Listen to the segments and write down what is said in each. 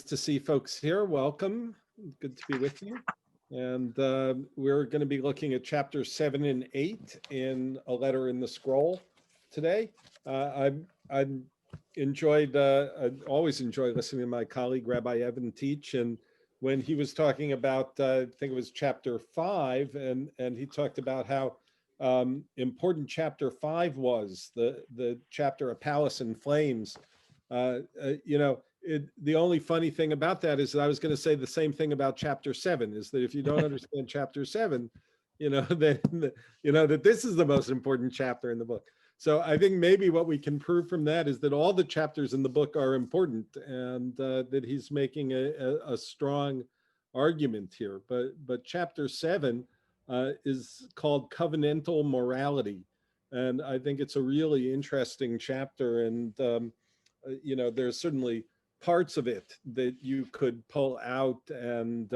to see folks here. Welcome. Good to be with you. And we're going to be looking at chapters 7 and 8 in A Letter in the Scroll today. I always enjoy listening to my colleague, Rabbi Evan, teach. And when he was talking about, I think it was chapter 5, and he talked about how important chapter 5 was, the chapter A Palace in Flames. The only funny thing about that is that I was going to say the same thing about chapter 7, is that if you don't understand chapter 7, that this is the most important chapter in the book. So I think maybe what we can prove from that is that all the chapters in the book are important, and that he's making a strong argument here. But chapter 7 is called Covenantal Morality. And I think it's a really interesting chapter. And, there's certainly parts of it that you could pull out and,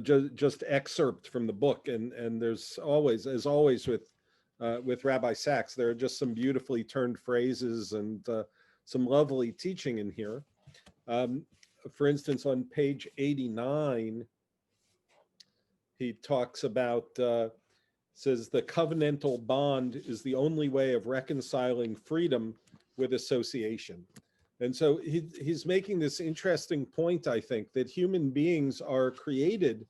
just excerpt from the book. And there's always, as always with Rabbi Sachs, there are just some beautifully turned phrases and some lovely teaching in here. For instance, on page 89, he talks about, says the covenantal bond is the only way of reconciling freedom with association. And so he's making this interesting point, I think, that human beings are created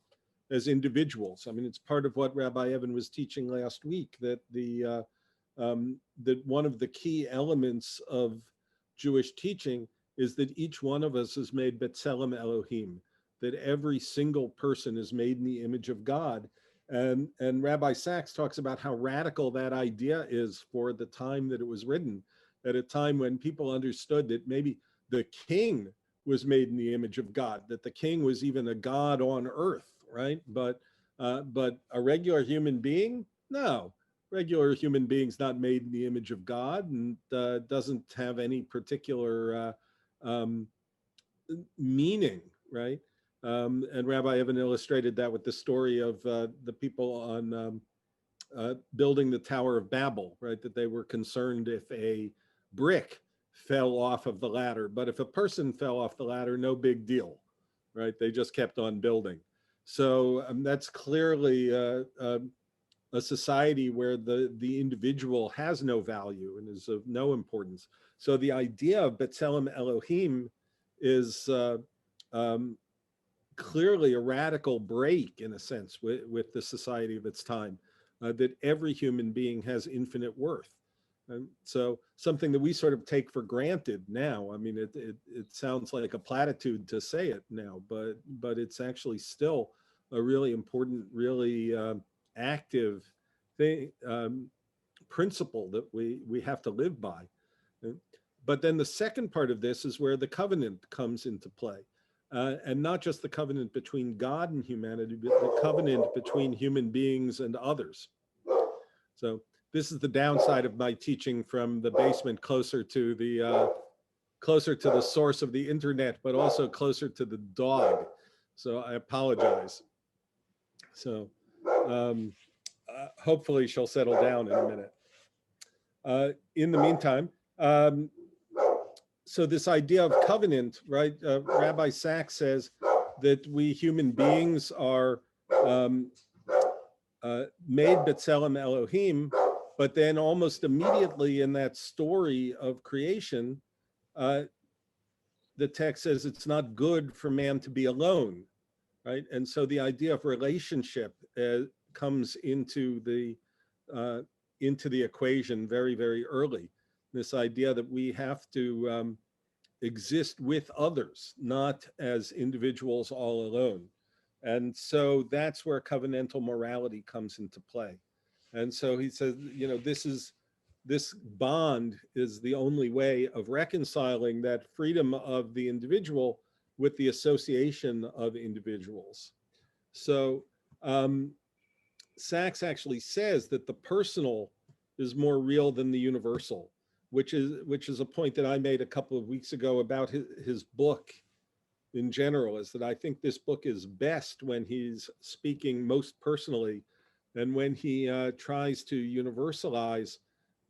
as individuals. I mean, it's part of what Rabbi Evan was teaching last week, that that one of the key elements of Jewish teaching is that each one of us is made B'Tselem Elohim, that every single person is made in the image of God. And Rabbi Sachs talks about how radical that idea is for the time that it was written, at a time when people understood that maybe the king was made in the image of God, that the king was even a god on earth, right? But a regular human being, no. Regular human being's not made in the image of God and doesn't have any particular meaning, right? And Rabbi Evan illustrated that with the story of the people on building the Tower of Babel, right? That they were concerned if a brick fell off of the ladder, but if a person fell off the ladder, no big deal, right? They just kept on building. So that's clearly a society where the individual has no value and is of no importance. So the idea of B'Tselem Elohim is clearly a radical break, in a sense, with the society of its time, that every human being has infinite worth. And so something that we sort of take for granted now. I mean, it sounds like a platitude to say it now, but it's actually still a really important, really active thing, principle that we have to live by. But then the second part of this is where the covenant comes into play. And not just the covenant between God and humanity, but the covenant between human beings and others. So this is the downside of my teaching from the basement, closer to the source of the internet, but also closer to the dog. So I apologize. So hopefully she'll settle down in a minute. In the meantime, so this idea of covenant, right? Rabbi Sachs says that we human beings are made B'Tselem Elohim, but then almost immediately in that story of creation, the text says it's not good for man to be alone, right? And so the idea of relationship comes into the equation very, very early. This idea that we have to exist with others, not as individuals all alone. And so that's where covenantal morality comes into play. And so he says, this bond is the only way of reconciling that freedom of the individual with the association of individuals. So Sachs actually says that the personal is more real than the universal, which is a point that I made a couple of weeks ago about his book in general, is that I think this book is best when he's speaking most personally, and when he tries to universalize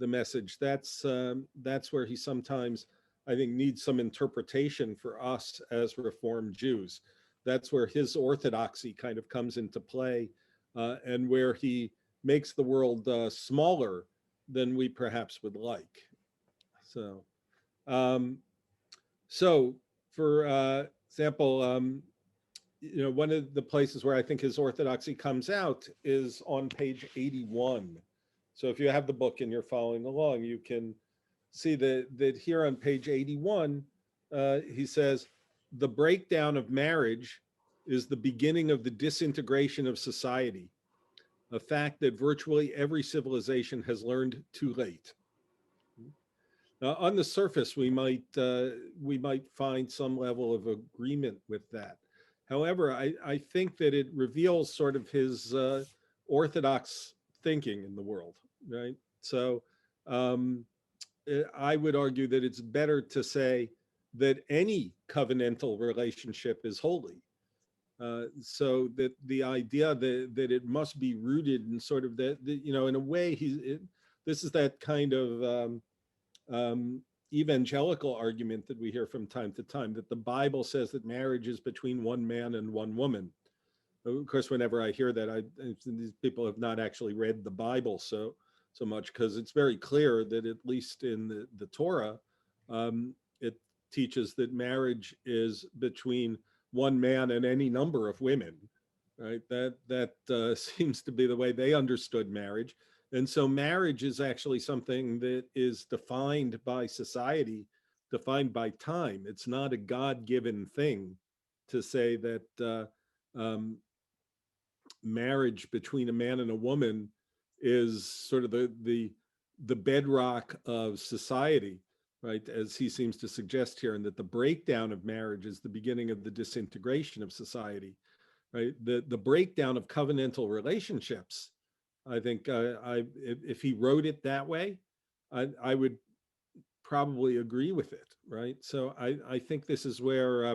the message. That's where he sometimes I think needs some interpretation for us as Reformed Jews. That's where his orthodoxy kind of comes into play, and where he makes the world smaller than we perhaps would like. So, um, so for example, one of the places where I think his orthodoxy comes out is on page 81. So if you have the book and you're following along, you can see that here on page 81, he says, the breakdown of marriage is the beginning of the disintegration of society, a fact that virtually every civilization has learned too late. On the surface, we might find some level of agreement with that. However, I think that it reveals sort of his orthodox thinking in the world, right? So I would argue that it's better to say that any covenantal relationship is holy. So that the idea that it must be rooted in sort of that, in a way, this is that kind of um, evangelical argument that we hear from time to time, that the Bible says that marriage is between one man and one woman. Of course, whenever I hear that, these people have not actually read the Bible so much, because it's very clear that at least in the Torah, it teaches that marriage is between one man and any number of women, right? That seems to be the way they understood marriage. And so marriage is actually something that is defined by society, defined by time. It's not a God-given thing to say that marriage between a man and a woman is sort of the bedrock of society, right? As he seems to suggest here, and that the breakdown of marriage is the beginning of the disintegration of society, right? The breakdown of covenantal relationships. I think if he wrote it that way, I would probably agree with it, right? So I think this is where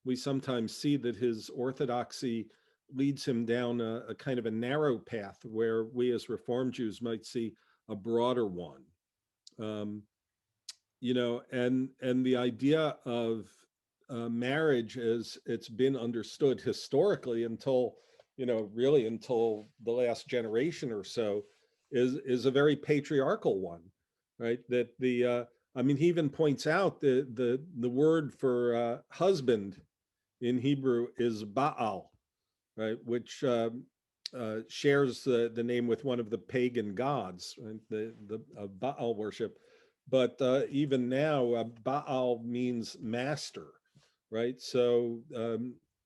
we sometimes see that his orthodoxy leads him down a kind of a narrow path where we as Reformed Jews might see a broader one. Um, and the idea of marriage as it's been understood historically until, really until the last generation or so, is a very patriarchal one, right? That I mean, he even points out the word for husband in Hebrew is Baal, right? Which shares the name with one of the pagan gods, right? The Baal worship. But even now, Baal means master, right? So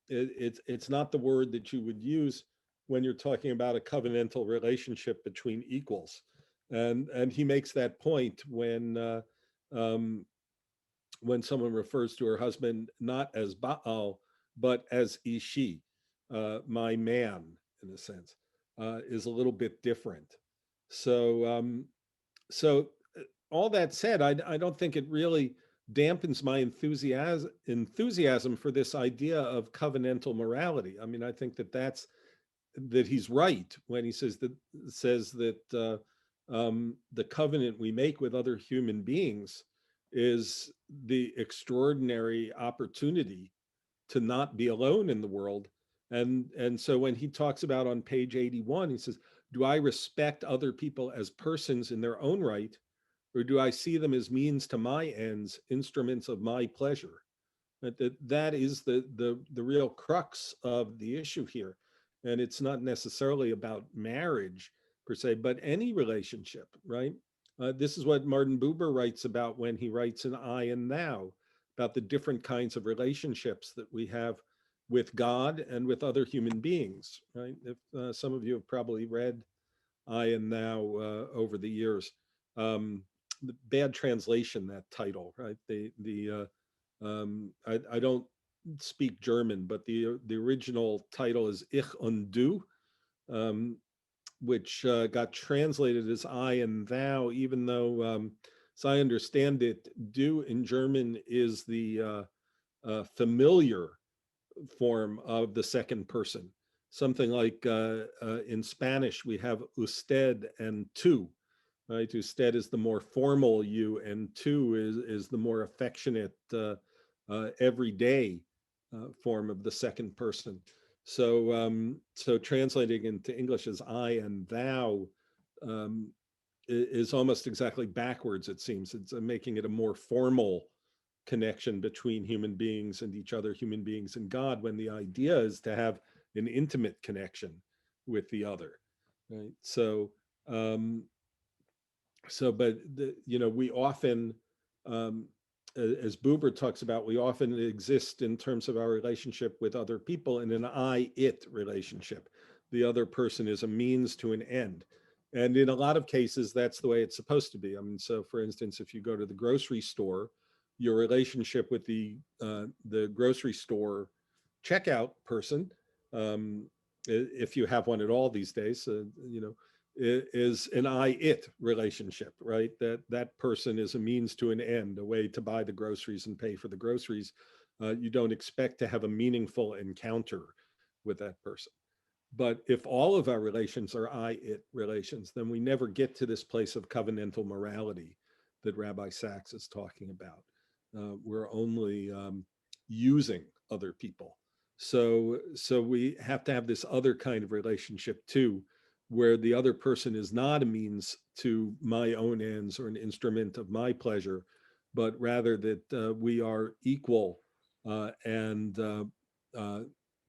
it's not the word that you would use when you're talking about a covenantal relationship between equals. And he makes that point um, when someone refers to her husband not as Baal, but as Ishi, my man, in a sense, is a little bit different. So, so all that said, I don't think it really dampens my enthusiasm for this idea of covenantal morality. I mean, I think that he's right when he says that the covenant we make with other human beings is the extraordinary opportunity to not be alone in the world. And so when he talks about on page 81, he says, do I respect other people as persons in their own right, or do I see them as means to my ends, instruments of my pleasure? That is the real crux of the issue here. And it's not necessarily about marriage per se, but any relationship, right? This is what Martin Buber writes about when he writes in I and Thou, about the different kinds of relationships that we have with God and with other human beings, right? If some of you have probably read I and Thou over the years. Bad translation, that title, right? I don't speak German, but the original title is Ich und Du, um, which got translated as I and Thou, even though, as I understand it, Du in German is the familiar form of the second person. Something like in Spanish, we have usted and tú, right? Usted is the more formal you, and tu is the more affectionate, everyday form of the second person. So, so translating into English as I and thou um, is almost exactly backwards. It seems it's making it a more formal connection between human beings and each other, human beings and God, when the idea is to have an intimate connection with the other, right? So, um, but we often, um, as Buber talks about, we often exist in terms of our relationship with other people in an I-it relationship. The other person is a means to an end. And in a lot of cases, that's the way it's supposed to be. I mean, so for instance, if you go to the grocery store, your relationship with the grocery store checkout person, um, if you have one at all these days, is an I-it relationship, right? That person is a means to an end, a way to buy the groceries and pay for the groceries. You don't expect to have a meaningful encounter with that person. But if all of our relations are I-it relations, then we never get to this place of covenantal morality that Rabbi Sachs is talking about. We're only using other people. So we have to have this other kind of relationship too, where the other person is not a means to my own ends or an instrument of my pleasure, but rather that we are equal and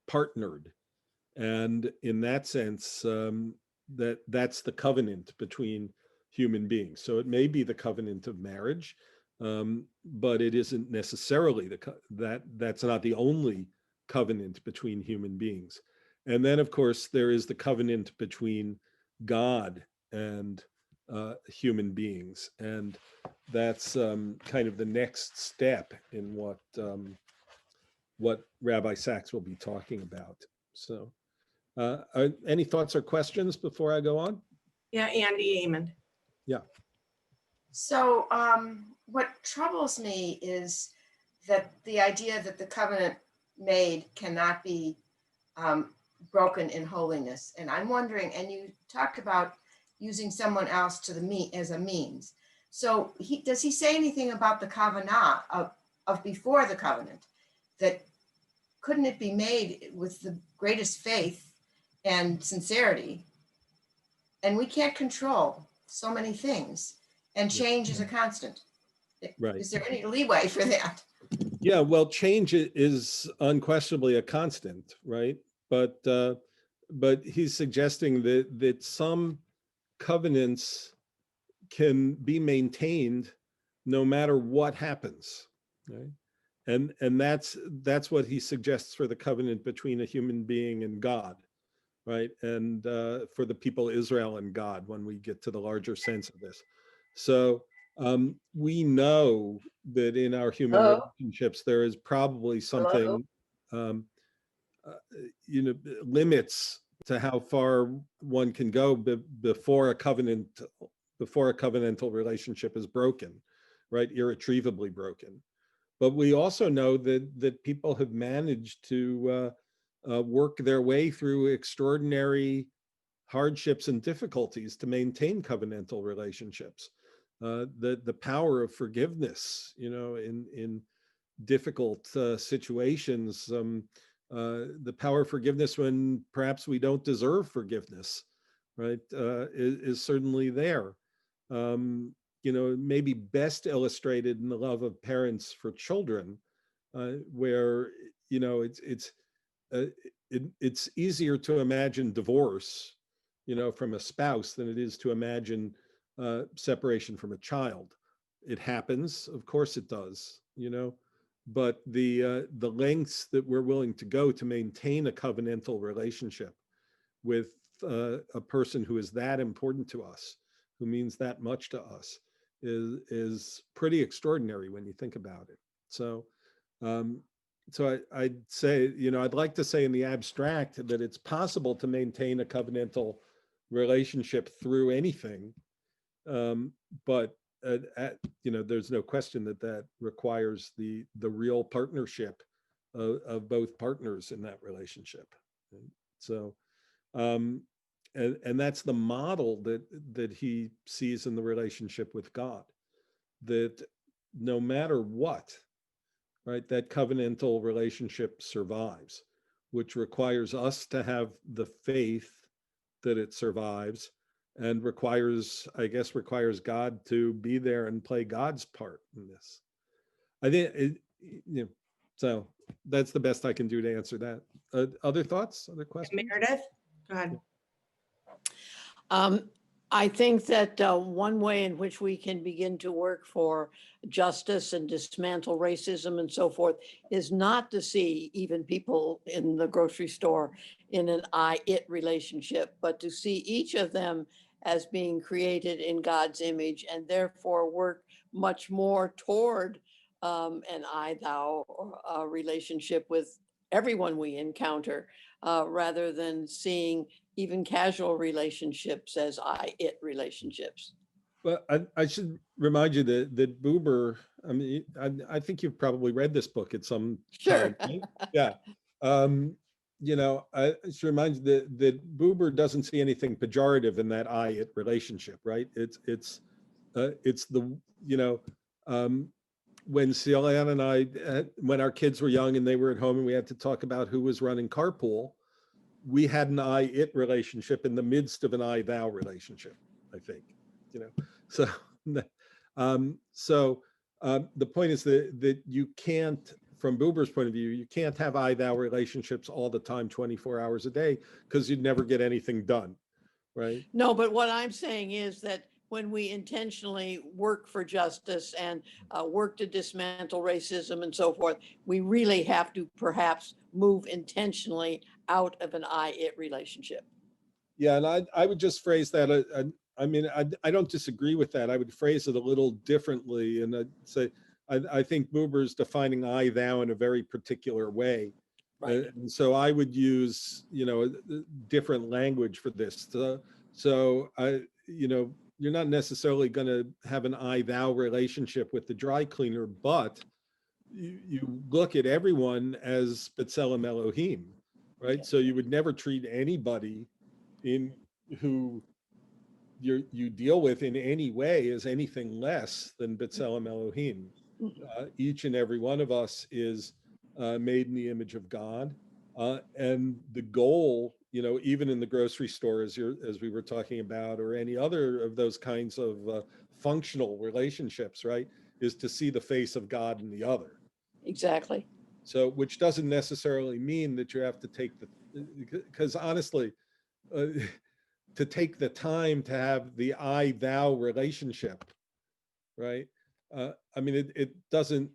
partnered. And in that sense, that's the covenant between human beings. So it may be the covenant of marriage, but it isn't necessarily that's not the only covenant between human beings. And then, of course, there is the covenant between God and human beings, and that's kind of the next step in what Rabbi Sachs will be talking about. So. Any thoughts or questions before I go on? Yeah, Andy Amon. Yeah. So what troubles me is that the idea that the covenant made cannot be broken in holiness. And I'm wondering, and you talked about using someone else to as a means. So does he say anything about the kavanah of before the covenant, that couldn't it be made with the greatest faith and sincerity? And we can't control so many things, and change is a constant. Right. Is there any leeway for that? Yeah, well, change is unquestionably a constant, right? But he's suggesting that some covenants can be maintained no matter what happens, right? And that's what he suggests for the covenant between a human being and God, right? And for the people Israel and God, when we get to the larger sense of this. So we know that in our human relationships, there is probably something, um, uh, limits to how far one can go before a covenantal relationship is broken, right? Irretrievably broken. But we also know that people have managed to work their way through extraordinary hardships and difficulties to maintain covenantal relationships. The power of forgiveness, in difficult situations, the power of forgiveness when perhaps we don't deserve forgiveness, right, is certainly there. Maybe best illustrated in the love of parents for children, where uh, it's easier to imagine divorce, from a spouse than it is to imagine separation from a child. It happens, of course it does, but the lengths that we're willing to go to maintain a covenantal relationship with a person who is that important to us, who means that much to us, is pretty extraordinary when you think about it. So, I'd say, I'd like to say in the abstract that it's possible to maintain a covenantal relationship through anything, but there's no question that requires the real partnership of both partners in that relationship. So, um, and that's the model that he sees in the relationship with God, that no matter what, right, that covenantal relationship survives, which requires us to have the faith that it survives, and requires God to be there and play God's part in this. I think so that's the best I can do to answer that. Other thoughts, other questions? Meredith, go ahead. I think that one way in which we can begin to work for justice and dismantle racism and so forth is not to see even people in the grocery store in an I-it relationship, but to see each of them as being created in God's image, and therefore work much more toward an I-thou relationship with everyone we encounter, rather than seeing even casual relationships as I-it relationships. Well, I should remind you that Buber, I mean, I think you've probably read this book at some Sure. time, right? Yeah. I should remind you that Buber doesn't see anything pejorative in that I-it relationship, right? It's the, when Celia and I, when our kids were young and they were at home and we had to talk about who was running carpool, we had an I-it relationship in the midst of an I-thou relationship, I think, So, the point is that you can't, from Buber's point of view, you can't have I-thou relationships all the time, 24 hours a day, because you'd never get anything done, right? No, but what I'm saying is that when we intentionally work for justice and work to dismantle racism and so forth, we really have to perhaps move intentionally out of an I-it relationship. Yeah, and I would just phrase that. I mean, I don't disagree with that. I would phrase it a little differently, and I'd say I think Buber's defining I-thou in a very particular way, Right. and so I would use different language for this. You're not necessarily going to have an I-thou relationship with the dry cleaner, but you look at everyone as B'Tselem Elohim, right? Yeah. So you would never treat anybody in who you deal with in any way as anything less than B'Tselem Elohim. Each and every one of us is made in the image of God, and the goal, even in the grocery store, as we were talking about, or any other of those kinds of functional relationships, right, is to see the face of God in the other. Exactly. So, which doesn't necessarily mean that you have to take because honestly, to take the time to have the I-thou relationship, right? I mean, it doesn't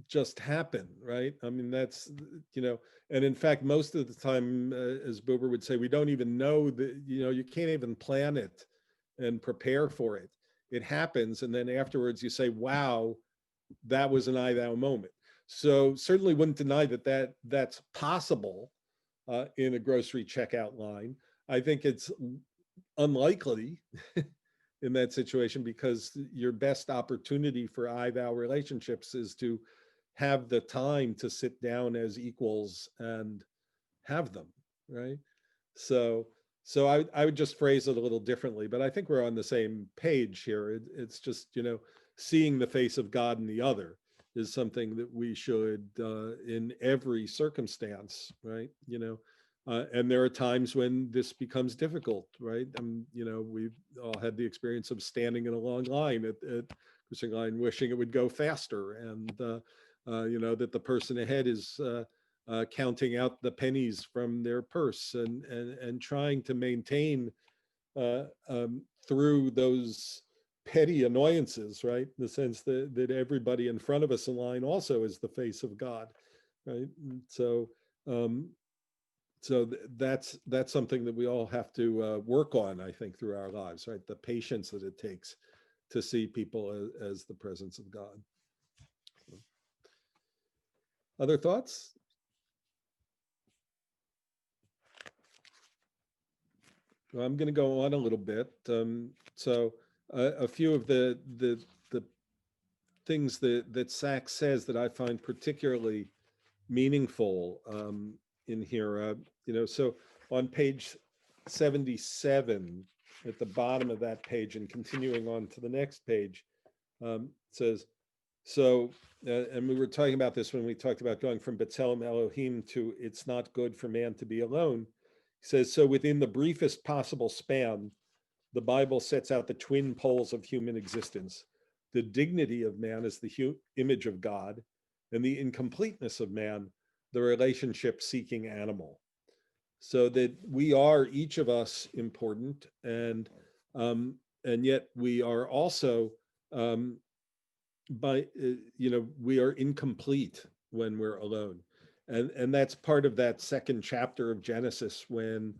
just happen, right? I mean, that's, and in fact, most of the time, as Buber would say, we don't even know that, you can't even plan it and prepare for it. It happens. And then afterwards you say, wow, that was an I-thou moment. So certainly wouldn't deny that's possible in a grocery checkout line. I think it's unlikely in that situation, because your best opportunity for I-thou relationships is to have the time to sit down as equals and have them, right? So I would just phrase it a little differently, but I think we're on the same page here. It's just, seeing the face of God in the other is something that we should, in every circumstance, right? And there are times when this becomes difficult, right? We've all had the experience of standing in a long line at crossing line, wishing it would go faster, and that the person ahead is counting out the pennies from their purse, and trying to maintain through those petty annoyances, right? In the sense that everybody in front of us in line also is the face of God, right? And so that's something that we all have to work on, I think, through our lives, right? The patience that it takes to see people as the presence of God. Other thoughts? Well, I'm going to go on a little bit. A few of the things that Sachs says that I find particularly meaningful in here, so on page 77 at the bottom of that page and continuing on to the next page, says, so, and we were talking about this when we talked about going from B'Tselem Elohim to it's not good for man to be alone. He says, so within the briefest possible span, the Bible sets out the twin poles of human existence. The dignity of man is the image of God, and the incompleteness of man, the relationship-seeking animal. So that we are, each of us, important, and yet we are also, we are incomplete when we're alone. And that's part of that second chapter of Genesis when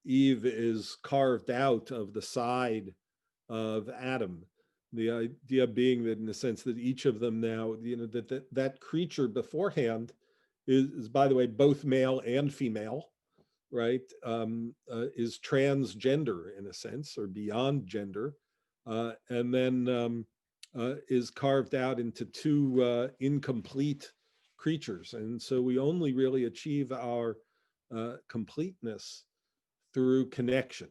Eve is carved out of the side of Adam. The idea being that in the sense that each of them now, that creature beforehand is, by the way, both male and female, right? Is transgender in a sense, or beyond gender, and then is carved out into two incomplete creatures. And so we only really achieve our completeness through connection,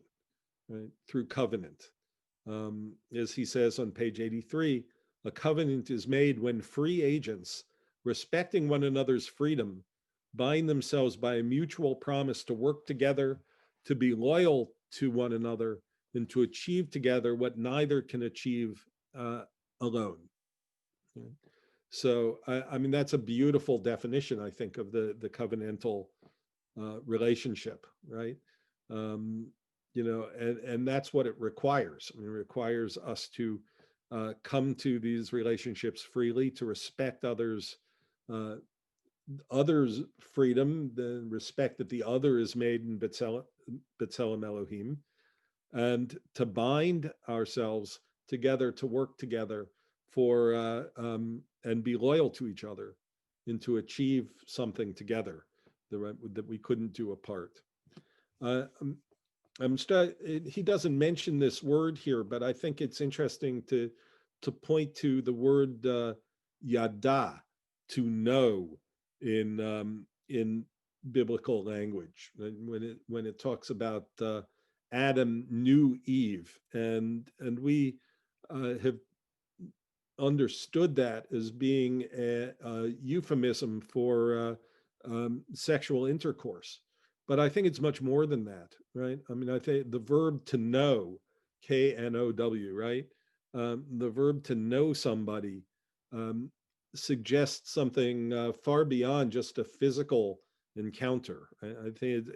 right? Through covenant. As he says on page 83, a covenant is made when free agents, respecting one another's freedom, bind themselves by a mutual promise to work together, to be loyal to one another, and to achieve together what neither can achieve alone. Okay. So, I mean, that's a beautiful definition, I think, of the covenantal relationship, right? And that's what it requires. I mean, it requires us to come to these relationships freely, to respect others' freedom, the respect that the other is made in B'Tselem Elohim, and to bind ourselves together, to work together for and be loyal to each other, and to achieve something together that we couldn't do apart. He doesn't mention this word here, but I think it's interesting to point to the word yada, to know, in biblical language, when it talks about Adam knew Eve, and we have understood that as being a euphemism for sexual intercourse. But I think it's much more than that, right? I mean, I think the verb to know, K-N-O-W, right? The verb to know somebody suggests something far beyond just a physical encounter. I think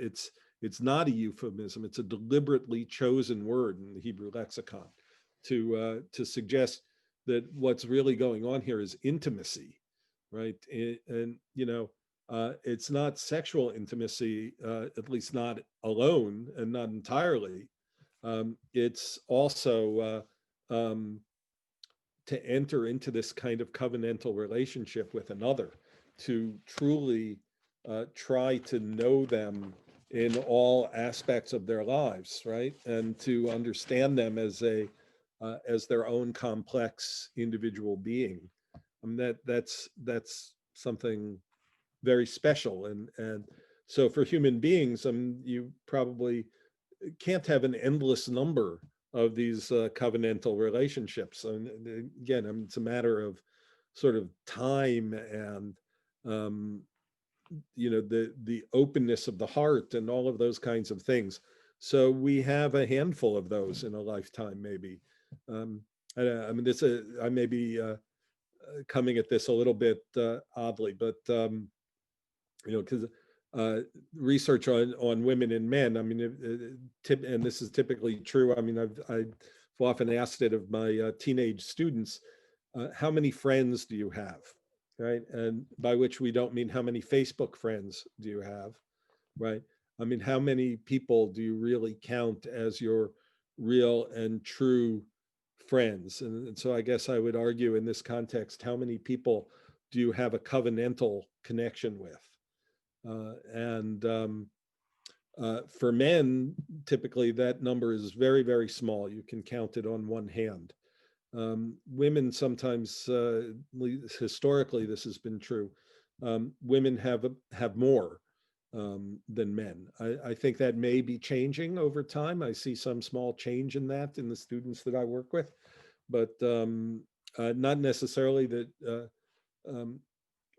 it's not a euphemism. It's a deliberately chosen word in the Hebrew lexicon to suggest that what's really going on here is intimacy, right? And it's not sexual intimacy, at least not alone and not entirely. It's also to enter into this kind of covenantal relationship with another, to truly try to know them in all aspects of their lives, right? And to understand them as their own complex individual being. I mean, that's something very special. And so for human beings, you probably can't have an endless number of these covenantal relationships. And again, it's a matter of sort of time and the openness of the heart and all of those kinds of things. So we have a handful of those in a lifetime, maybe. I mean, I may be coming at this a little bit oddly, but because research on women and men, I mean, and this is typically true. I mean, I've often asked it of my teenage students, how many friends do you have, right? And by which we don't mean how many Facebook friends do you have, right? I mean, how many people do you really count as your real and true friends? And so I guess I would argue in this context, how many people do you have a covenantal connection with? For men, typically that number is very, very small. You can count it on one hand. Women sometimes, historically, this has been true. Women have more. than men. I think that may be changing over time. I see some small change in that in the students that I work with, but not necessarily that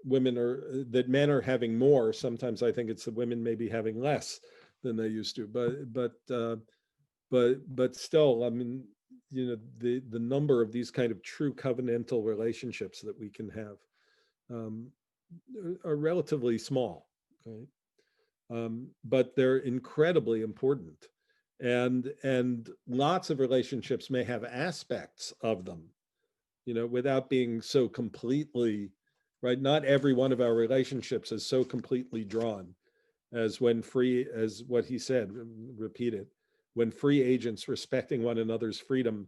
that men are having more. Sometimes I think it's the women maybe having less than they used to. But still, I mean, you know, the number of these kind of true covenantal relationships that we can have are relatively small, right? But they're incredibly important, and lots of relationships may have aspects of them, you know, without being so completely, right? Not every one of our relationships is so completely drawn as what he said, repeat it, when free agents respecting one another's freedom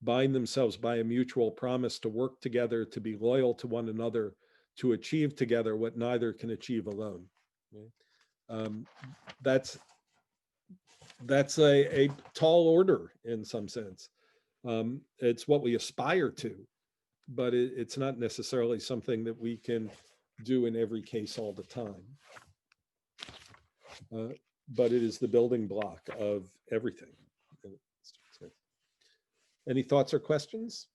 bind themselves by a mutual promise to work together, to be loyal to one another, to achieve together what neither can achieve alone. Right? That's a tall order in some sense. It's what we aspire to, but it's not necessarily something that we can do in every case all the time. But it is the building block of everything. Any thoughts or questions?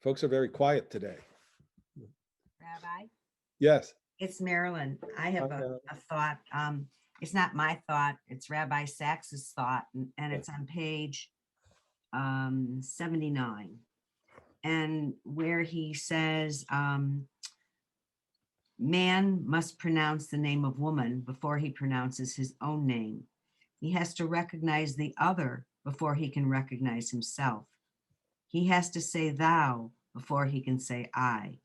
Folks are very quiet today. Rabbi, Yes. it's Marilyn. I have a thought. It's not my thought. It's Rabbi Sax's thought, and it's on page 79, and where he says, man must pronounce the name of woman before he pronounces his own name. He has to recognize the other before he can recognize himself. He has to say thou before he can say I.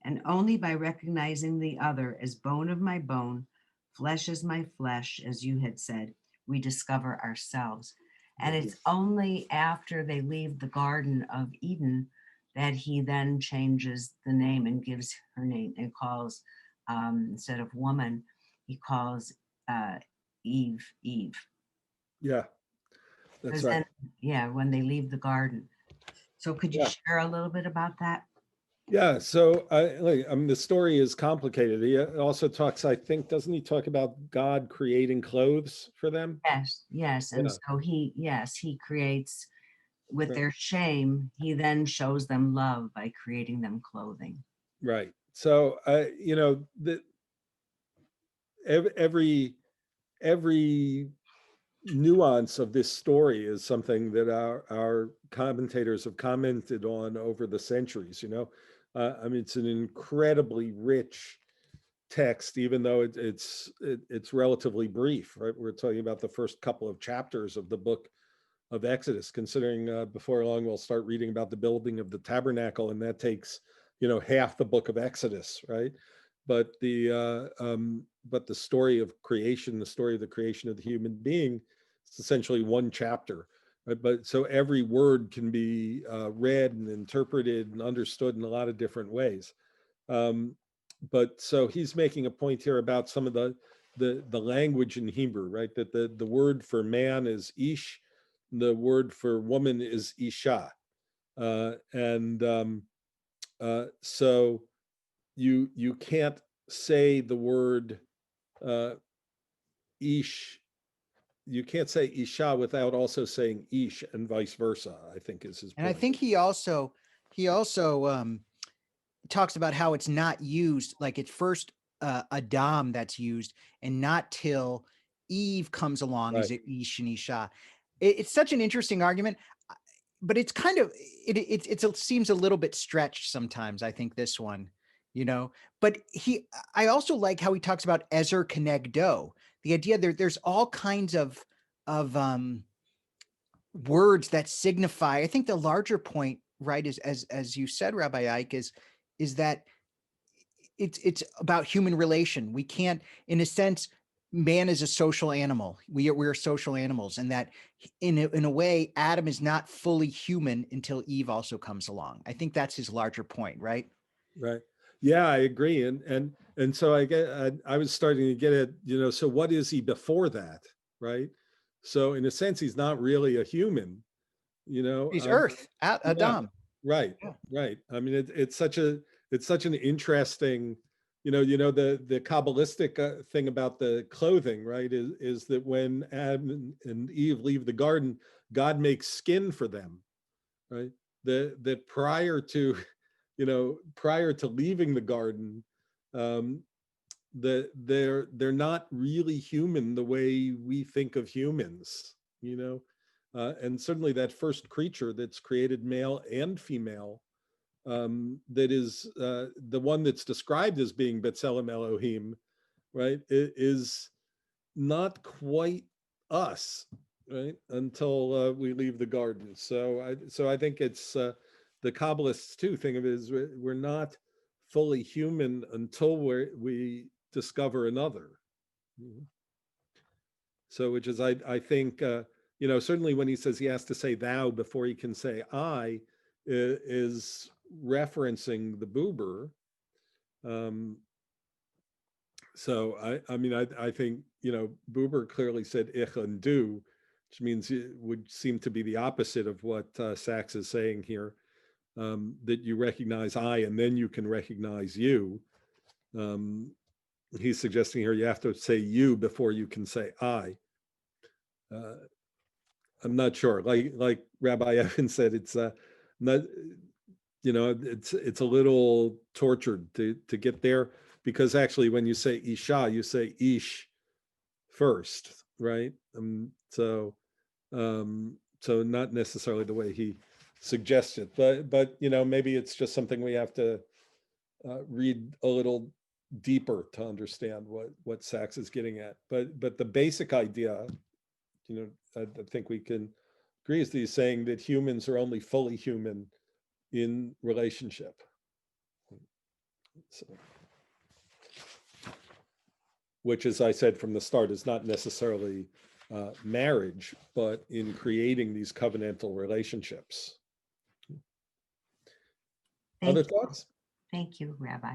And only by recognizing the other as bone of my bone, flesh as my flesh, as you had said, we discover ourselves. And it's only after they leave the Garden of Eden that he then changes the name and gives her name and calls, instead of woman, he calls Eve. Yeah, that's 'Cause right. then, yeah, when they leave the garden. So could you Yeah. share a little bit about that? Yeah, so I mean, the story is complicated. He also talks, I think, doesn't he talk about God creating clothes for them? Yes. And Yeah. so he creates, with Right. their shame, he then shows them love by creating them clothing. Right. So, you know, every nuance of this story is something that our commentators have commented on over the centuries. You know, I mean, it's an incredibly rich text, even though it's relatively brief. Right, we're talking about the first couple of chapters of the book of Exodus. Considering before long we'll start reading about the building of the tabernacle, and that takes, you know, half the book of Exodus, right? But the story of creation, the story of the creation of the human being, it's essentially one chapter. Right? But so every word can be read and interpreted and understood in a lot of different ways. But so he's making a point here about some of the language in Hebrew, right? That the word for man is ish, the word for woman is isha, so you can't say the word ish. You can't say isha without also saying ish, and vice versa, I think is his And point. I think he also talks about how it's not used, like it's first Adam that's used, and not till Eve comes along is Right. it Ish and Isha. It's such an interesting argument, but it's kind of it seems a little bit stretched sometimes. I think this one, you know, but I also like how he talks about Ezer Kenegdo, the idea there's all kinds of words that signify. I think the larger point, right, is as you said, Rabbi Ike, is that it's about human relation. We can't, in a sense, man is a social animal. We're social animals, and that in a way, Adam is not fully human until Eve also comes along. I think that's his larger point, right? Right. Yeah, I agree. And so I was starting to get it, you know, so what is he before that? Right. So in a sense, he's not really a human, you know. He's Earth, Yeah, Adam. right. Yeah. Right. I mean, it's it's such an interesting, the Kabbalistic thing about the clothing, right, is that when Adam and Eve leave the garden, God makes skin for them, right? That prior to, prior to leaving the garden, they're not really human the way we think of humans, and certainly that first creature that's created male and female, that is the one that's described as being B'Tselem Elohim, right, is not quite us, right, until we leave the garden. So I think it's the Kabbalists too think of it as we're not fully human until we discover another. So, which is, I think, certainly when he says he has to say thou before he can say I, is referencing the Buber. So I think, Buber clearly said ich and du, which means it would seem to be the opposite of what Sachs is saying here, that you recognize I and then you can recognize you. He's suggesting here you have to say you before you can say I. I'm not sure. Like Rabbi Evan said, it's not, it's a little tortured to get there, because actually when you say Isha, you say Ish first, right? So not necessarily the way he suggested, but maybe it's just something we have to read a little deeper to understand what Sachs is getting at. But the basic idea, I think we can agree, is that he's saying that humans are only fully human in relationship. So, which, as I said from the start, is not necessarily marriage, but in creating these covenantal relationships. Other thoughts? Thank you, Rabbi.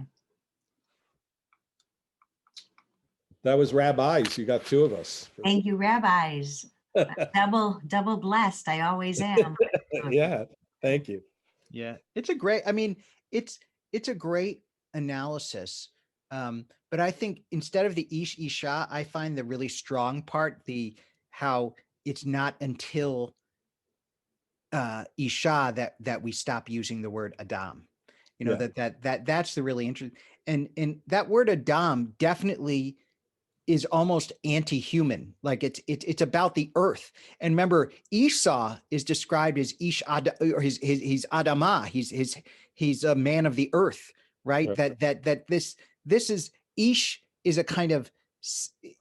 That was rabbis. You got two of us. Thank you, rabbis. Double blessed. I always am. Yeah, thank you. Yeah, it's a great, it's a great analysis. But I think instead of the Ish Isha, I find the really strong part, how it's not until Isha that we stop using the word Adam. Yeah. That's the really interesting. And that word Adam definitely is almost anti-human. Like it's about the earth. And remember, Esau is described as Ish Ad, or he's Adamah. He's a man of the earth, right? Right. That this is Ish is a kind of,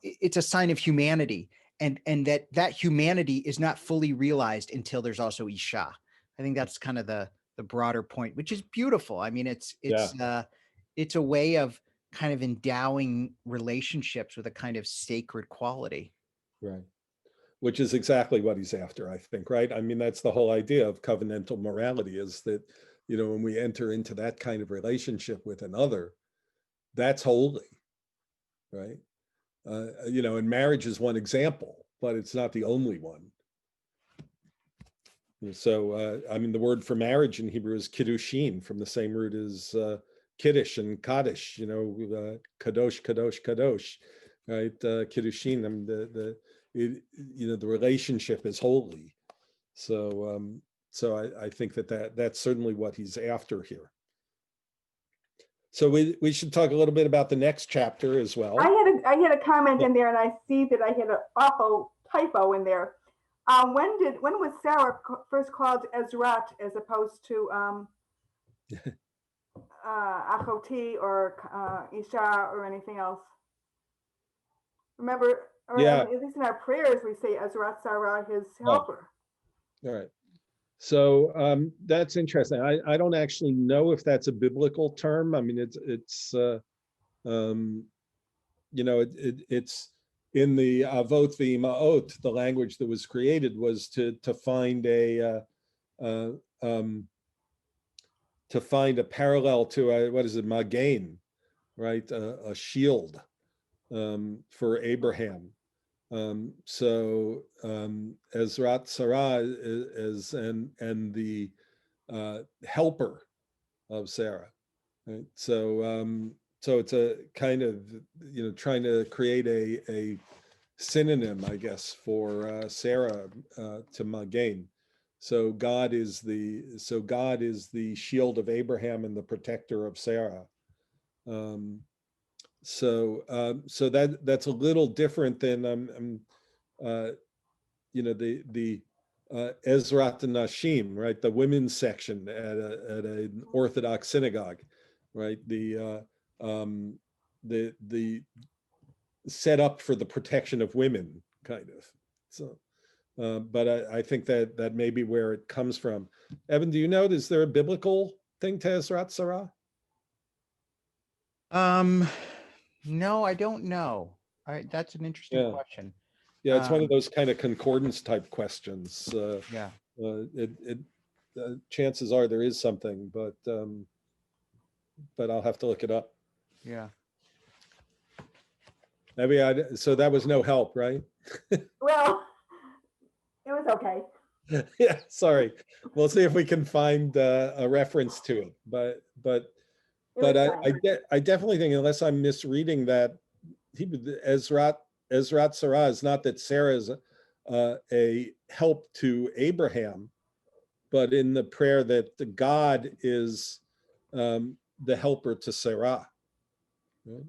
it's a sign of humanity, and that humanity is not fully realized until there's also Isha. I think that's kind of the broader point, which is beautiful. I mean, it's a way of kind of endowing relationships with a kind of sacred quality. Right. Which is exactly what he's after, I think, right? I mean, that's the whole idea of covenantal morality, is that, when we enter into that kind of relationship with another, that's holy, right? And marriage is one example, but it's not the only one. So, the word for marriage in Hebrew is kiddushin, from the same root as Kiddush and Kaddish, kadosh, kadosh, kadosh, right? Kiddushin, the relationship is holy. So, I think that's certainly what he's after here. So we should talk a little bit about the next chapter as well. I had a comment in there, and I see that I had an awful typo in there. When was Sarah first called Ezrat as opposed to Achoti or Isha or anything else? Remember, at least in our prayers, we say Ezrat Sarah, his helper. All right. So that's interesting. I don't actually know if that's a biblical term. I mean, it's it's in the Avot v'Imaot, the language that was created was to find a parallel to what is it, Magain, right? A shield for Abraham. So Ezrat Sarah is and the helper of Sarah, Right. So it's a kind of, trying to create a synonym, I guess, for Sarah, to Magain. So God is the shield of Abraham and the protector of Sarah. So that's a little different than the Ezrat Nashim, right? The women's section at an Orthodox synagogue, right? The set up for the protection of women, kind of. So, but I think that may be where it comes from. Evan, do you know, is there a biblical thing to Ezrat Sarah? No, I don't know. That's an interesting Yeah. question. Yeah, it's one of Um, those kind of concordance type questions. Yeah. Chances are there is something, but I'll have to look it up. Yeah. Maybe so that was no help, right? Well, it was okay. Yeah, sorry. We'll see if we can find a reference to it. But It was fine. I definitely think, unless I'm misreading that, Ezrat Sarah is not that Sarah is a help to Abraham, but in the prayer that the God is the helper to Sarah. Right?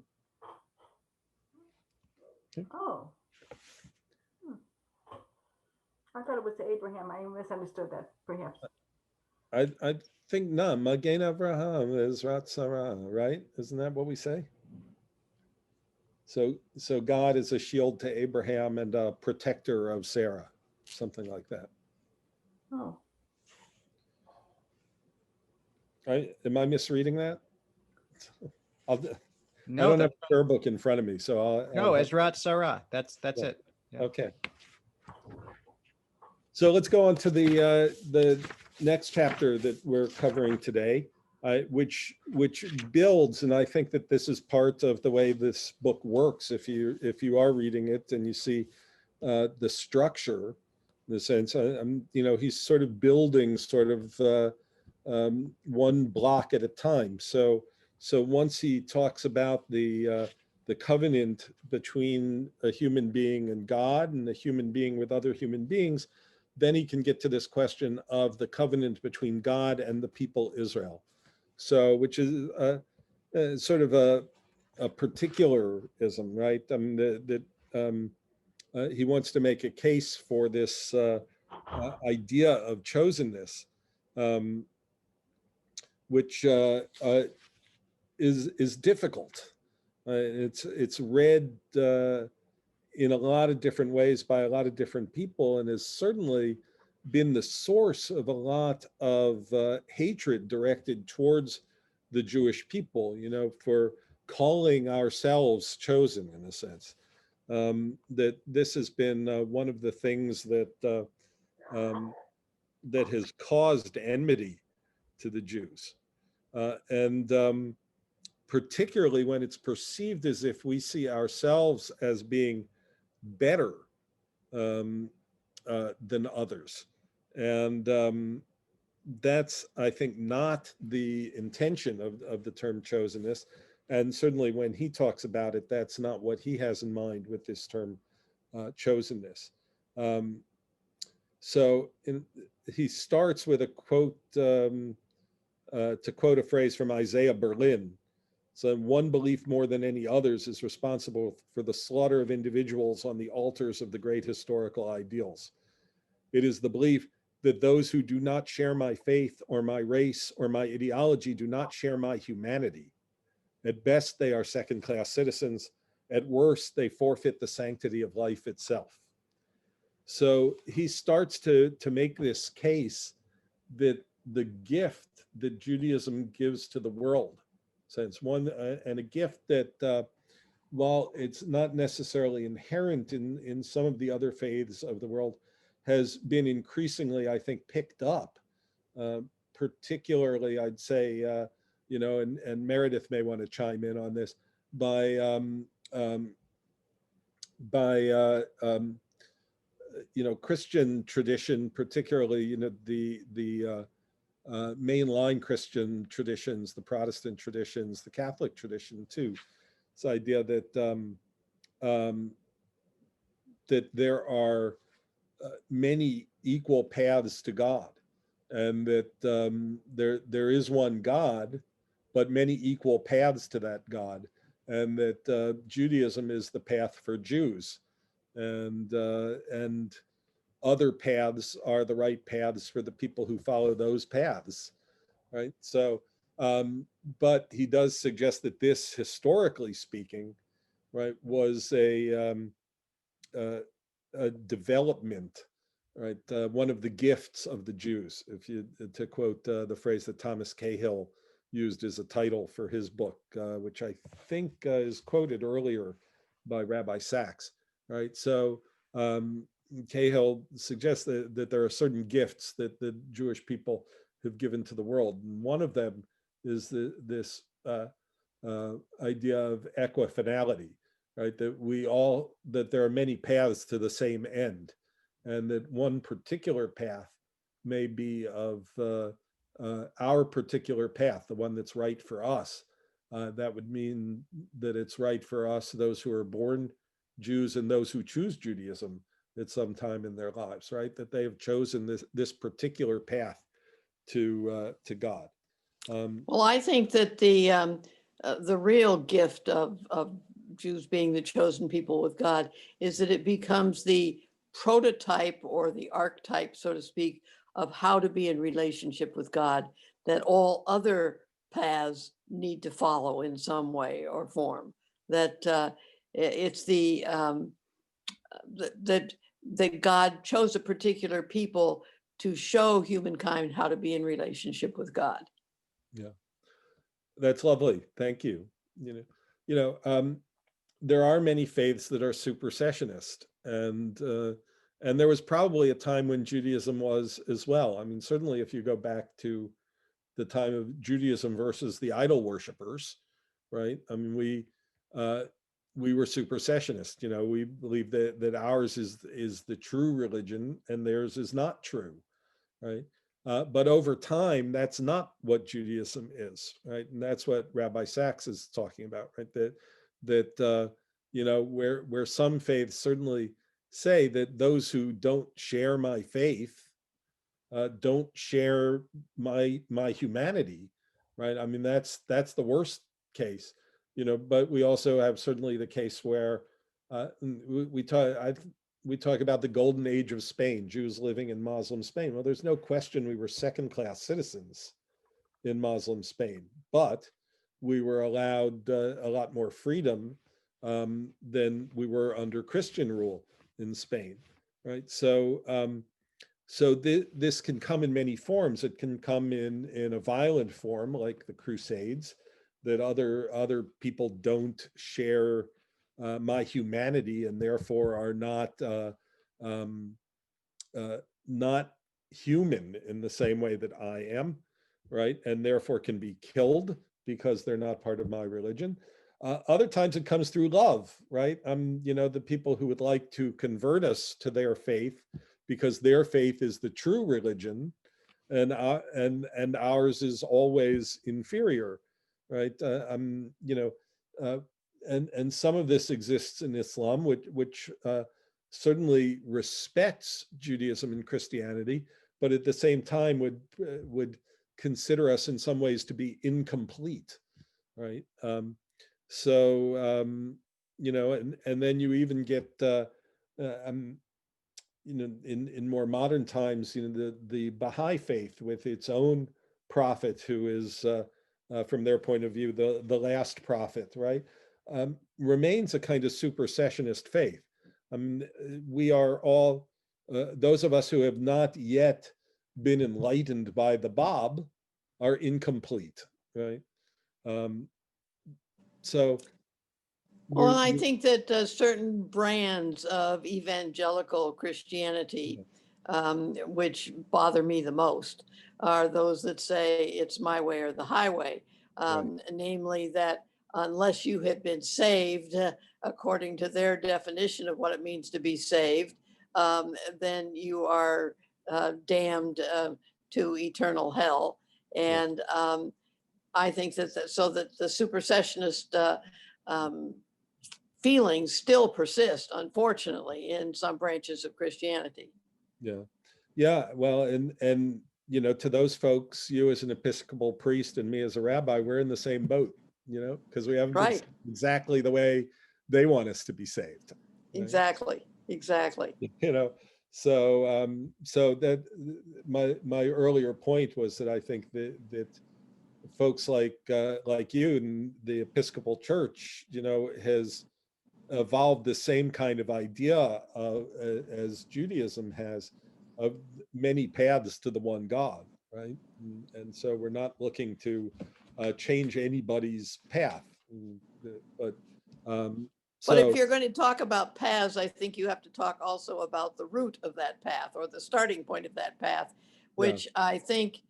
Oh. Hmm. I thought it was to Abraham. I misunderstood that, perhaps. I think no, Magen Avraham Ezrat Sarah, right? Isn't that what we say? So God is a shield to Abraham and a protector of Sarah, something like that. Oh. Am I misreading that? I No, don't have a prayer book in front of me, so no, Ezrat Sarah. That's Yeah. it. Yeah. Okay. So let's go on to the next chapter that we're covering today, which builds, and I think that this is part of the way this book works. If you are reading it and you see the structure, in the sense, he's sort of building sort of one block at a time. So once he talks about the covenant between a human being and God and a human being with other human beings, then he can get to this question of the covenant between God and the people Israel. So, which is sort of a particularism, right? I mean, he wants to make a case for this idea of chosenness, which is difficult. It's read in a lot of different ways by a lot of different people, and has certainly been the source of a lot of hatred directed towards the Jewish people, for calling ourselves chosen, in a sense. That this has been one of the things that has caused enmity to the Jews. And particularly when it's perceived as if we see ourselves as being better than others. And that's, I think, not the intention of the term chosenness. And certainly when he talks about it, that's not what he has in mind with this term chosenness. He starts with a quote, to quote a phrase from Isaiah Berlin. So one belief more than any others is responsible for the slaughter of individuals on the altars of the great historical ideals. It is the belief that those who do not share my faith or my race or my ideology do not share my humanity. At best, they are second-class citizens. At worst, they forfeit the sanctity of life itself. So he starts to make this case that the gift that Judaism gives to the world, since one and a gift that while it's not necessarily inherent in some of the other faiths of the world, has been increasingly, I think, picked up, particularly, I'd say, and Meredith may want to chime in on this, by Christian tradition, particularly, the mainline Christian traditions, the Protestant traditions, the Catholic tradition too. This idea that that there are many equal paths to God, and that there is one God, but many equal paths to that God, and that Judaism is the path for Jews, and other paths are the right paths for the people who follow those paths, right? So, but he does suggest that this, historically speaking, right, was a development, right? One of the gifts of the Jews, if you, to quote the phrase that Thomas Cahill used as a title for his book, which I think is quoted earlier by Rabbi Sachs, right? So Cahill suggests that there are certain gifts that the Jewish people have given to the world. And one of them is this idea of equifinality, right? That there are many paths to the same end, and that one particular path may be of our particular path, the one that's right for us. That would mean that it's right for us, those who are born Jews and those who choose Judaism at some time in their lives, right? That they have chosen this particular path to God. Well, I think that the real gift of Jews being the chosen people with God is that it becomes the prototype or the archetype, so to speak, of how to be in relationship with God, that all other paths need to follow in some way or form. That it's that God chose a particular people to show humankind how to be in relationship with God. Yeah, that's lovely. Thank you. There are many faiths that are supersessionist, and there was probably a time when Judaism was as well. I mean, certainly if you go back to the time of Judaism versus the idol worshippers, right? I mean, we were supersessionist. We believe that ours is the true religion and theirs is not true, right? But over time, that's not what Judaism is, right? And that's what Rabbi Sachs is talking about, right? That where some faiths certainly say that those who don't share my faith don't share my humanity, right? I mean, that's the worst case, But we also have certainly the case where we talk about the golden age of Spain, Jews living in Muslim Spain. Well, there's no question we were second-class citizens in Muslim Spain, but we were allowed a lot more freedom than we were under Christian rule in Spain, right? So this can come in many forms. It can come in a violent form, like the Crusades, that other people don't share my humanity and therefore are not human in the same way that I am, right? And therefore can be killed because they're not part of my religion. Other times it comes through love, right? The people who would like to convert us to their faith because their faith is the true religion, and ours is always inferior, right? And some of this exists in Islam, which certainly respects Judaism and Christianity, but at the same time would consider us in some ways to be incomplete, right? And then you even get in more modern times, the Baha'i faith with its own prophet, who is from their point of view the last prophet, right? Remains a kind of supersessionist faith. We are all, those of us who have not yet been enlightened by the Bab are incomplete, right? Well, I think that certain brands of evangelical Christianity, which bother me the most, are those that say it's my way or the highway. Namely that unless you have been saved according to their definition of what it means to be saved, then you are damned to eternal hell. And I think so that the supersessionist feelings still persist, unfortunately, in some branches of Christianity. Yeah. Yeah. Well, and to those folks, you as an Episcopal priest and me as a rabbi, we're in the same boat, because we haven't been Right. saved exactly the way they want us to be saved. Right? Exactly. So that my earlier point was that I think that folks like you and the Episcopal Church, has evolved the same kind of idea as Judaism has, of many paths to the one God, right? And so we're not looking to change anybody's path, but But if so you're going to talk about paths, I think you have to talk also about the root of that path, or the starting point of that path, which I think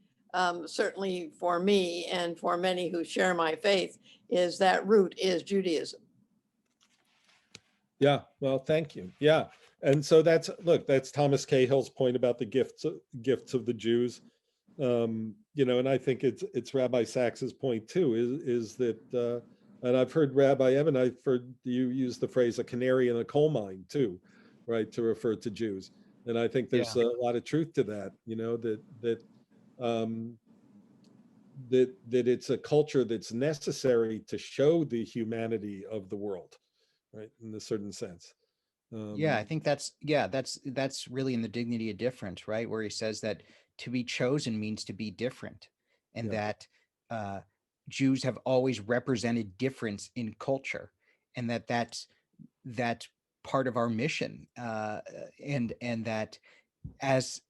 certainly for me and for many who share my faith, is that root is Judaism. Yeah, well, thank you. Yeah, and so that's Thomas Cahill's point about the gifts of the Jews, and I think it's Rabbi Sax's point too, is that, and I've heard Rabbi Evan, I've heard you use the phrase "a canary in a coal mine" too, right, to refer to Jews, and I think there's a lot of truth to that, um, that it's a culture that's necessary to show the humanity of the world, right, in a certain sense. Yeah, I think that's really in the Dignity of Difference, right? Where he says that to be chosen means to be different, and Yeah. that Jews have always represented difference in culture, and that's part of our mission, and that as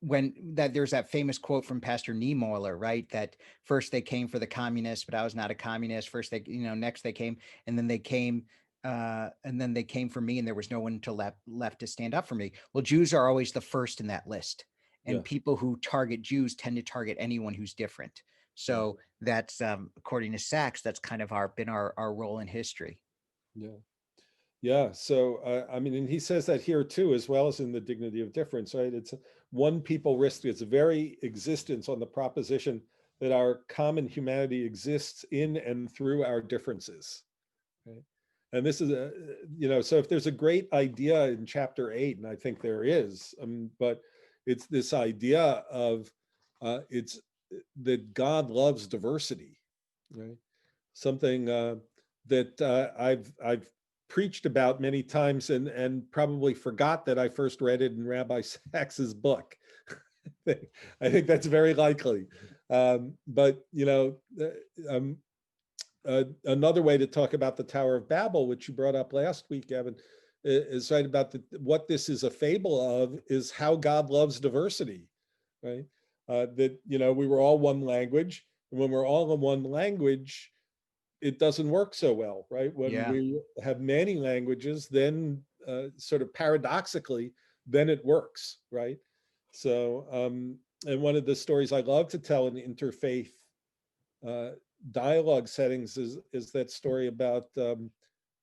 when that there's that famous quote from Pastor Niemöller, right? That first they came for the communists, but I was not a communist. First they, next they came, and then they came for me, and there was no one to left to stand up for me. Well, Jews are always the first in that list, and Yeah. people who target Jews tend to target anyone who's different. So that's according to Sachs, that's kind of been our role in history. Yeah. Yeah. So, I mean, and he says that here too, as well as in the Dignity of Difference, right? It's one people risk its very existence on the proposition that our common humanity exists in and through our differences. Right? And this is so if there's a great idea in chapter 8, and I think there is, but it's this idea of it's that God loves diversity, right? Something that I've preached about many times, and probably forgot that I first read it in Rabbi Sax's book. I think that's very likely. But another way to talk about the Tower of Babel, which you brought up last week, Evan, is right about what this is a fable of, is how God loves diversity, right? That we were all one language, and when we're all in one language, it doesn't work so well, right? When we have many languages, then sort of paradoxically, then it works, right? So, and one of the stories I love to tell in interfaith dialogue settings is that story about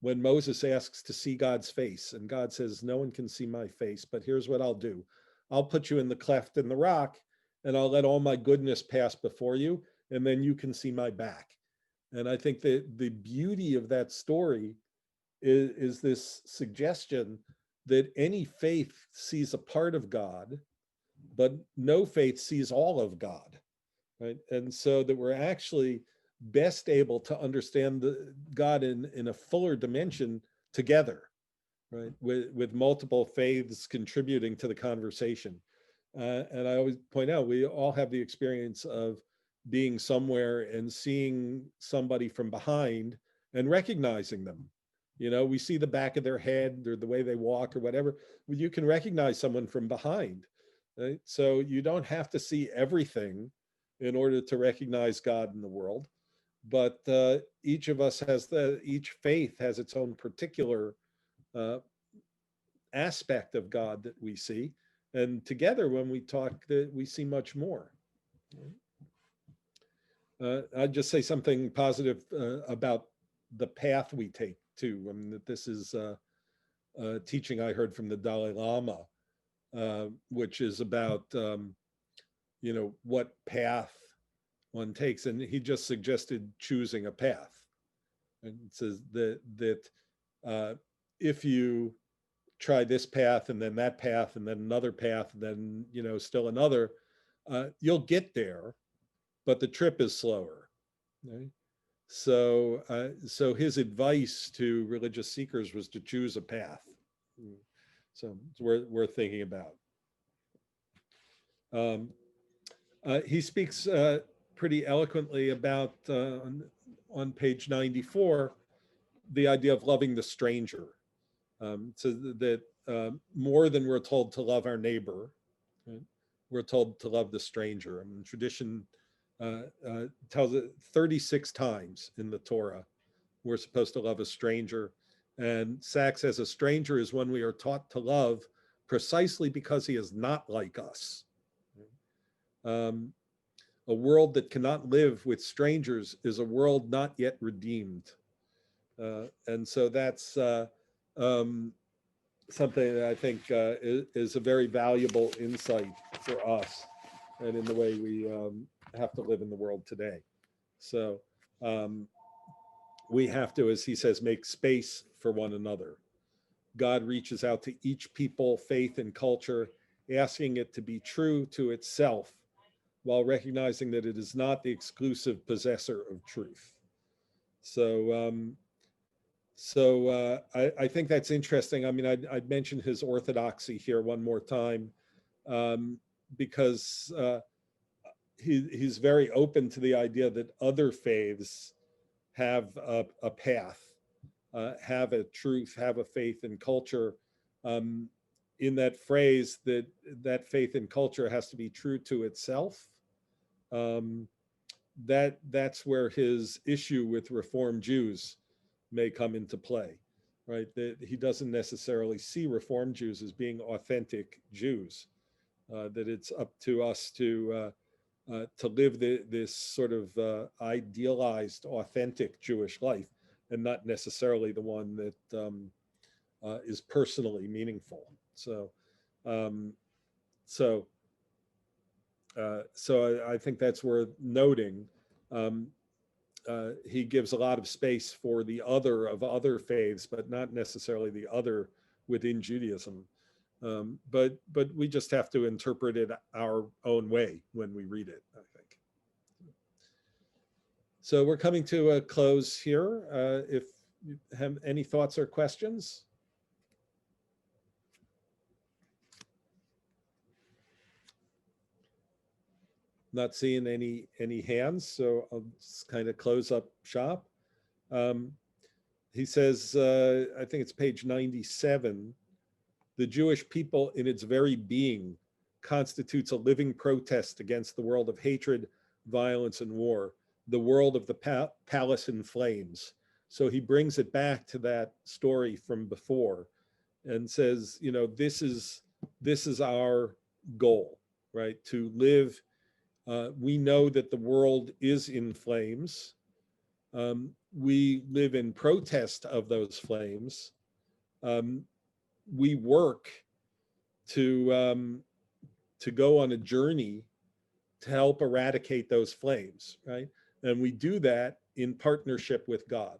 when Moses asks to see God's face, and God says, "No one can see my face, but here's what I'll do. I'll put you in the cleft in the rock, and I'll let all my goodness pass before you, and then you can see my back." And I think that the beauty of that story is this suggestion that any faith sees a part of God, but no faith sees all of God, right? And so that we're actually best able to understand the God in a fuller dimension together, right? With multiple faiths contributing to the conversation. And I always point out, we all have the experience of being somewhere and seeing somebody from behind and recognizing them. We see the back of their head or the way they walk or whatever. You can recognize someone from behind, right? So you don't have to see everything in order to recognize God in the world. But each of us each faith has its own particular aspect of God that we see. And together, when we talk, we see much more. I'd just say something positive about the path we take too. I mean, that this is a teaching I heard from the Dalai Lama, which is about what path one takes. And he just suggested choosing a path. And it says that if you try this path and then that path and then another path and then still another, you'll get there, but the trip is slower. Right? So his advice to religious seekers was to choose a path. So it's worth thinking about. He speaks pretty eloquently about on page 94 the idea of loving the stranger. So that more than we're told to love our neighbor, right, we're told to love the stranger. I mean, tradition tells it 36 times in the Torah we're supposed to love a stranger. And Sachs says a stranger is one we are taught to love precisely because he is not like us. A world that cannot live with strangers is a world not yet redeemed. And so that's something that I think is a very valuable insight for us and in the way we have to live in the world today. So we have to, as he says, make space for one another. God reaches out to each people, faith, and culture, asking it to be true to itself while recognizing that it is not the exclusive possessor of truth. So I think that's interesting. I mean, I'd mention his orthodoxy here one more time, because he's very open to the idea that other faiths have a path, have a truth, have a faith and culture. In that phrase, that faith and culture has to be true to itself. That's where his issue with Reform Jews may come into play, right? That he doesn't necessarily see Reform Jews as being authentic Jews. That it's up to us to live this sort of idealized, authentic Jewish life, and not necessarily the one that is personally meaningful. So I think that's worth noting. He gives a lot of space for the other of other faiths, but not necessarily the other within Judaism. But we just have to interpret it our own way when we read it, I think. So we're coming to a close here. If you have any thoughts or questions. Not seeing any hands, so I'll just kind of close up shop. He says, I think it's page 97, the Jewish people in its very being constitutes a living protest against the world of hatred, violence, and war, the world of the palace in flames. So he brings it back to that story from before and says, this is our goal, right? To live. We know that the world is in flames. We live in protest of those flames. We work to go on a journey to help eradicate those flames, right? And we do that in partnership with God.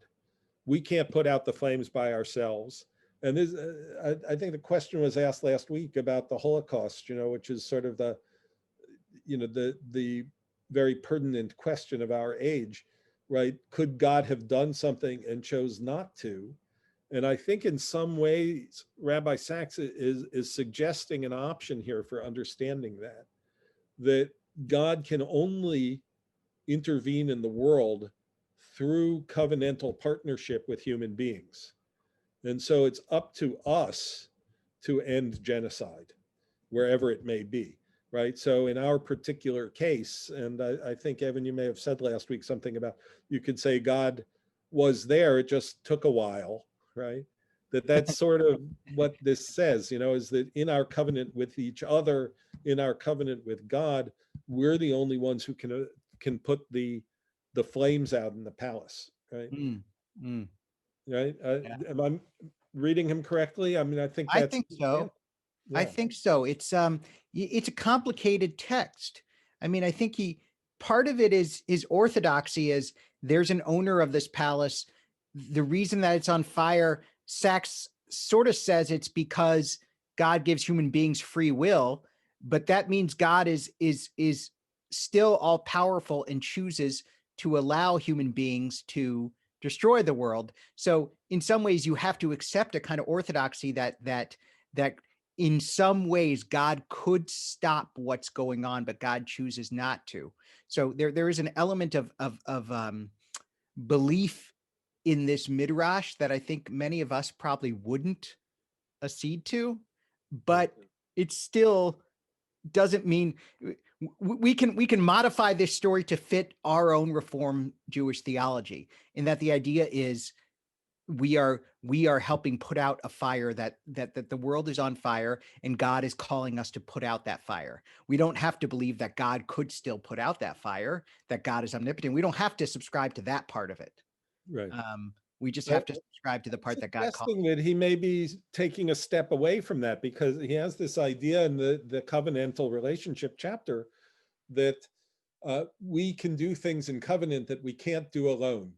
We can't put out the flames by ourselves. And this, I think the question was asked last week about the Holocaust, which is sort of the very pertinent question of our age, right? Could God have done something and chose not to? And I think in some ways, Rabbi Sachs is suggesting an option here for understanding that God can only intervene in the world through covenantal partnership with human beings. And so it's up to us to end genocide, wherever it may be. Right. So in our particular case, and I think, Evan, you may have said last week something about, you could say God was there, it just took a while, right? That's sort of what this says, is that in our covenant with each other, in our covenant with God, we're the only ones who can put the flames out in the palace, right? Right? Am I reading him correctly? I mean, I think that's. I think so. Yeah. I think so. It's a complicated text, I mean, I think part of it is his orthodoxy is there's an owner of this palace. The reason that it's on fire, Sachs sort of says it's because God gives human beings free will, but that means God is still all powerful and chooses to allow human beings to destroy the world. So in some ways you have to accept a kind of orthodoxy that in some ways God could stop what's going on, but God chooses not to. So there is an element of belief in this midrash that I think many of us probably wouldn't accede to, but it still doesn't mean we can modify this story to fit our own Reform Jewish theology, in that the idea is we are helping put out a fire that the world is on fire, and God is calling us to put out that fire. We don't have to believe that God could still put out that fire, that God is omnipotent. We don't have to subscribe to that part of it. Right. We just have to subscribe to the part that God calls. Suggesting that he may be taking a step away from that, because he has this idea in the covenantal relationship chapter that we can do things in covenant that we can't do alone.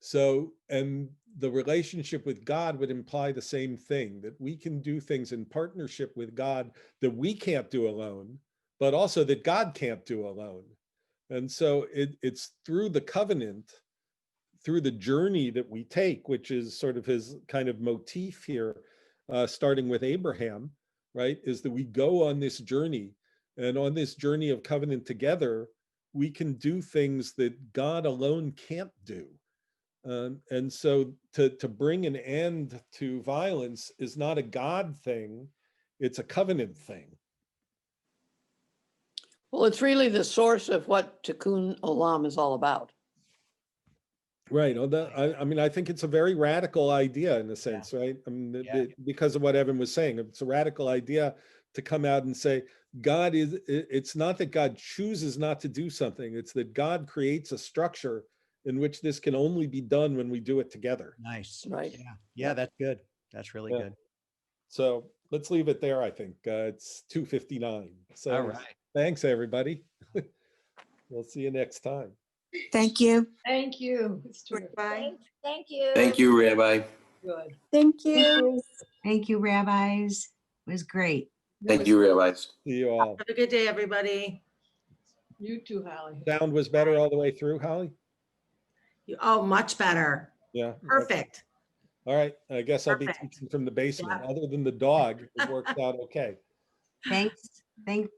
So, and the relationship with God would imply the same thing, that we can do things in partnership with God that we can't do alone, but also that God can't do alone. And so it's through the covenant, through the journey that we take, which is sort of his kind of motif here, starting with Abraham, right, is that we go on this journey, and on this journey of covenant together, we can do things that God alone can't do. And so to bring an end to violence is not a God thing, it's a covenant thing. Well, it's really the source of what Tikkun Olam is all about. Right. I mean, I think it's a very radical idea in a sense, right? I mean, because of what Evan was saying, it's a radical idea to come out and say, God is, it's not that God chooses not to do something, it's that God creates a structure in which this can only be done when we do it together. Nice. Right. Yeah, that's good. That's really good. So let's leave it there, I think. It's 2:59. So All right. thanks, everybody. We'll see you next time. Thank you. Thank you. It's terrific. Bye. Thank you. Thank you, Rabbi. Good. Thank you. Thank you, rabbis. It was great. Thank you, rabbis. See you all. Have a good day, everybody. You too, Holly. Sound was better all the way through, Holly? Oh, much better. Yeah. Perfect. All right. I guess I'll be Perfect. teaching from the basement. Other than the dog, it worked out okay. Thanks. Thank